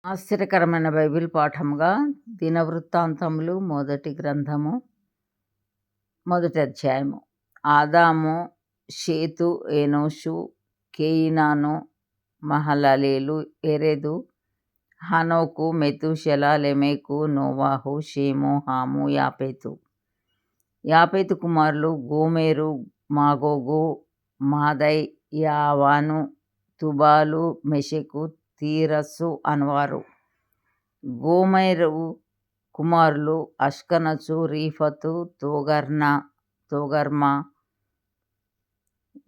ఆశ్చర్యకరమైన బైబిల్ పాఠముగా దినవృత్తాంతములు మొదటి గ్రంథము మొదటి అధ్యాయము. ఆదాము, షేతు, ఏనోషు, కేయినాను, మహలలేలు, ఎరెదు, హనోకు, మెతూషెల, లెమెకు, నోవాహు, షేము, హాము, యాపేతు. యాపేతు కుమారులు గోమెరు, మాగోగు, మాదై, యావాను, తుబాలు, మెషెకు, తీరస్సు అనువారు. గోమెరు కుమారులు అష్కనసు, రీఫతు, తోగర్మా.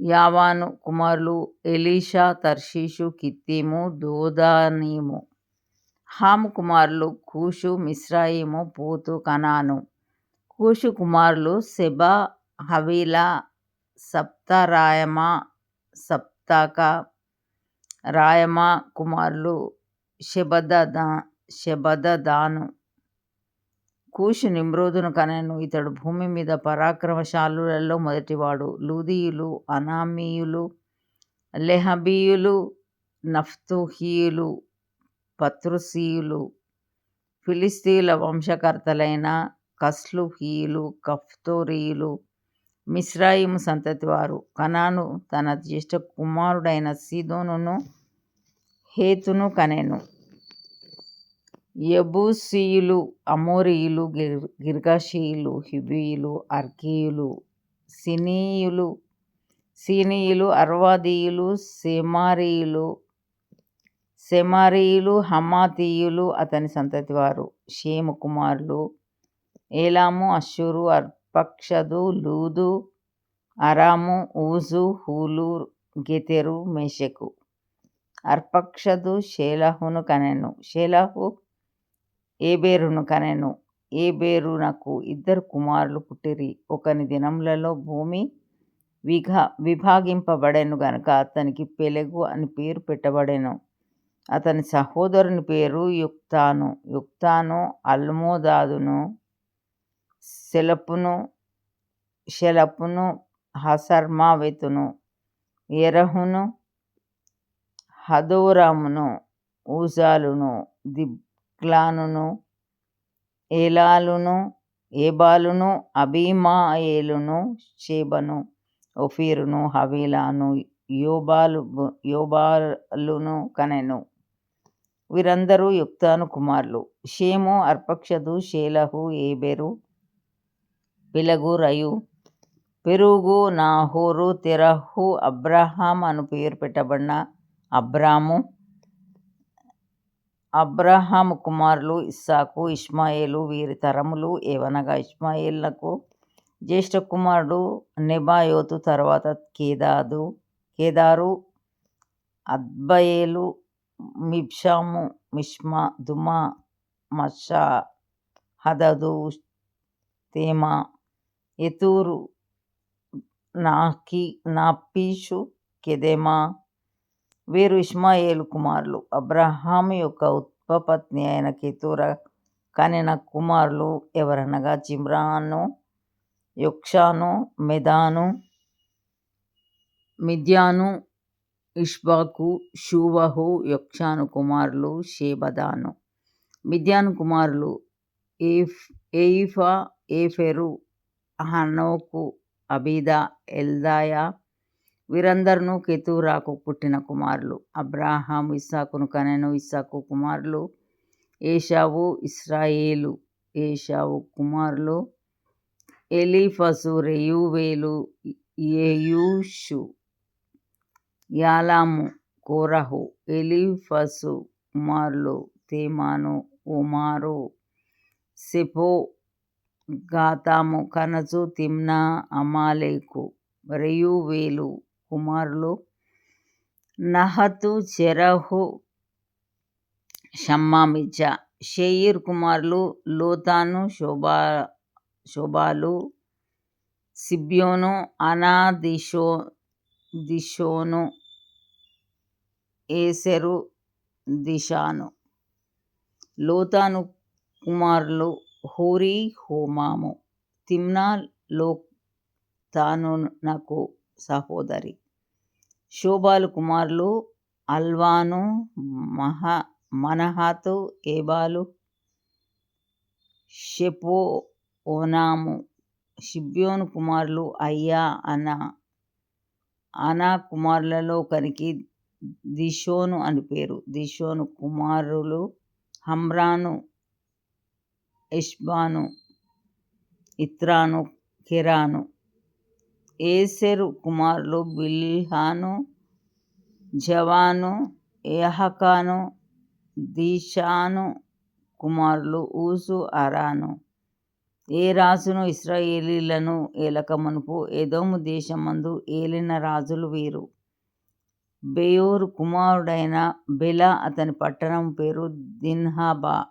యావాను కుమారులు ఎలీషా, తర్షీషు, కిత్తీము, దోదానీము. హాము కుమారులు కూషు, మిస్రాయిము, పూతు, కనాను. కూషు కుమారులు సెబా, హవీలా, సప్తా, రాయమా, సప్తాక. రాయమా కుమారులు షెబదదాను. కూషు నిమ్రోదును కనెను. ఇతడు భూమి మీద పరాక్రమశాలులలో మొదటివాడు. లూదీయులు, అనామీయులు, లెహబీయులు, నఫ్తుహీయులు, పత్రుసీయులు, ఫిలిస్తీయుల వంశకర్తలైన కస్లుహీయులు, కఫ్తోరీయులు, మిస్రాయిము సంతతివారు. కనాను తన జ్యేష్ఠ కుమారుడైన సీదోనును, హేతును కనెను. యెబూసీయులు, అమోరీయులు, గిర్గాషీయులు, హివ్వీయులు, అర్కీయులు, సీనీయులు, అర్వాదీయులు, సెమారీయులు, హమాతీయులు అతని సంతతివారు. షేము కుమారులు ఏలాము, అష్షూరు, అర్పక్షదు, లూదు, అరాము, ఊజు, హూలు, గెతెరు, మెషెకు. అర్పక్షదు షేలహును కనెను. షేలహు ఏబేరును కనెను. ఏబేరునకు 2 కుమారులు పుట్టిరి. ఒకని దినములలో భూమి విభాగింపబడెను గనుక అతనికి పెలెగు అని పేరు పెట్టబడెను. అతని సహోదరుని పేరు యుక్తాను. యుక్తాను అల్మోదాదును, షెలపును, హసర్మావెతును, ఎరహును, హదోరామును, ఊజాలును, దిబ్లానును, ఏబాలును, అబీమాయేలును, షేబను, ఓఫీరును, హవీలాను, యోబాలును కనెను. వీరందరూ యుక్తాను కుమారులు. షేము, అర్పక్షదు, షేలహు, ఏబెరు, పెలెగు, రయు, పెరూగు, నాహోరు, తెరహు, అబ్రాహాం అను పేరు పెట్టబడిన అబ్రాము. అబ్రాహాము కుమారులు ఇస్సాకు, ఇష్మాయేలు. వీరి తరములు ఏవనగా ఇష్మాయేలునకు జ్యేష్ఠ కుమారుడు నెబాయోతు, తరువాత కేదారు, అద్బయేలు, మిబ్షాము, మిష్మా, దుమా, మషా, హదదు, తేమా, ఎతూరు, నాపీషు, కెదెమా. వీరు ఇష్మాయేలు కుమారులు. అబ్రాహాము యొక్క ఉపపత్ని అయిన కెతూరా కనిన కుమారులు ఎవరనగా జిమ్రాను, యొక్షాను, మెదాను, మిద్యాను, ఇష్బాకు, షూవహు. యొక్షాను కుమారులు షేబదాను. మిద్యాను కుమారులు ఏయిఫా, ఏఫెరు, హనోకు, అబీదా, ఎల్దాయా. వీరందరూ కెతూరాకు పుట్టిన కుమారులు. అబ్రాహాము ఇస్సాకును కనెను. ఇస్సాకు కుమారులు ఏశావు, ఇశ్రాయేలు. ఏశావు కుమారులు ఎలీఫజు, రెయూవేలు, యెయూషు, యాలాము, కోరహు. ఎలీఫజు కుమారులు తేమాను, ఓమారు, సెపో, గాతాము, కనజు, తిమ్నా, అమాలేకు. రెయూవేలు కుమారులు నహతు, జెరహు, షమ్మా, మిజ్జా. షేయిర్ కుమారులు లోతాను, షోబాలు, సిబ్యోను, అనా, దిషోను, ఏసెరు, దిషాను. లోతాను కుమారులు హోరీ, హోమాము. తిమ్నా లోతానునకు సహోదరి. షోబాలు కుమారులు అల్వాను, మనహాతు, ఏబాలు, షెపోఓనాము. షిబ్యోను కుమారులు అయ్యా, అనా. అనా కుమారులలో ఒకనికి దిషోను అని పేరు. దిషోను కుమారులు హమ్రాను, ఎష్బాను, ఇత్రాను, కెరాను. ఏసెరు కుమారులు బిల్హాను, జవాను, యహకాను. దీషాను కుమారులు ఊసు, అరాను. ఏ రాజును ఇశ్రాయేలీయులను ఏలక మునుపు ఎదోము దేశమందు ఏలిన రాజులు వీరు. బెయోరు కుమారుడైన బెల, అతని పట్టణం పేరు దిన్హాబా.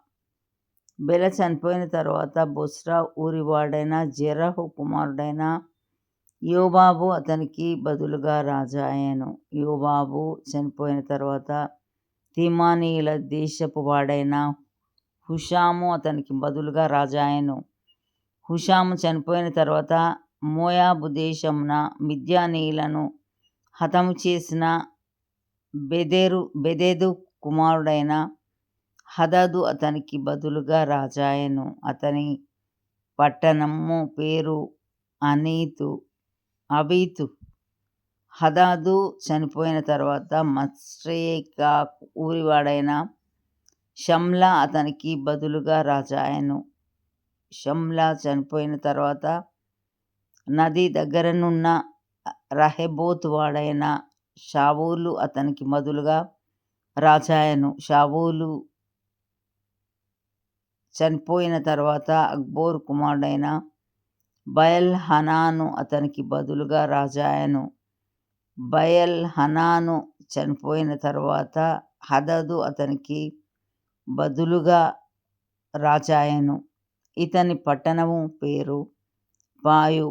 బెల చనిపోయిన తరువాత బొస్రా ఊరివాడైన జెరహు కుమారుడైన యోబాబు అతనికి బదులుగా రాజా అయ్యెను. యోబాబు చనిపోయిన తరువాత తీమానీయుల దేశపు వాడైన హుషాము అతనికి బదులుగా రాజా అయ్యెను. హుషాము చనిపోయిన తరువాత మోయాబు దేశమున మిద్యానీయులను హతము చేసిన బెదెదు కుమారుడైన హదదు అతనికి బదులుగా రాజా అయ్యెను. అతని పట్టణము పేరు అవీతు. హదదు చనిపోయిన తరువాత మత్రేకా ఊరివాడైన షమ్లా అతనికి బదులుగా రాజా అయ్యెను. షమ్లా చనిపోయిన తరువాత నది దగ్గరనున్న రహెబోతు వాడైన షావూలు అతనికి బదులుగా రాజా అయ్యెను. షావూలు చనిపోయిన తరువాత అక్బోరు కుమారుడైన బయల్ హనాను అతనికి బదులుగా రాజా అయ్యెను. బయల్ హనాను చనిపోయిన తరువాత హదదు అతనికి బదులుగా రాజా అయ్యెను. ఇతని పట్టణము పేరు పాయు.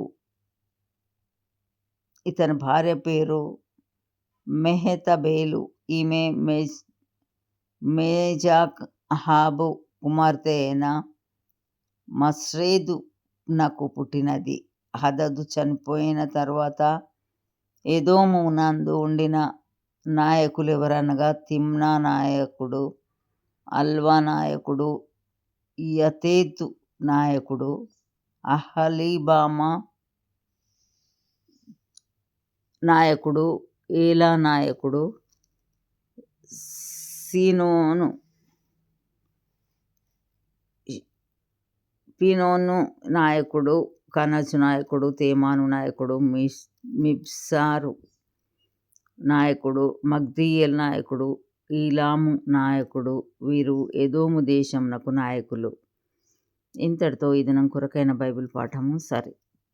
ఇతని భార్య పేరు మెహెతబేలు. ఈమె మేజాహాబు కుమార్తె అయిన మస్రేదు నకు పుట్టినది. హదదు చనిపోయిన తరువాత ఎదోము నందు ఉండిన నాయకులెవరనగా తిమ్నా నాయకుడు, అల్వా నాయకుడు, యతేతు నాయకుడు, అహలీబామా నాయకుడు, ఏలా నాయకుడు, పీనోను నాయకుడు, కనజు నాయకుడు, తేమాను నాయకుడు, మిబ్సారు నాయకుడు, మగ్దీయేల్ నాయకుడు, ఈలాము నాయకుడు. వీరు ఎదోము దేశమునకు నాయకులు. ఇంతటితో ఈ దినం కొరకైన బైబిల్ పాఠము సరి.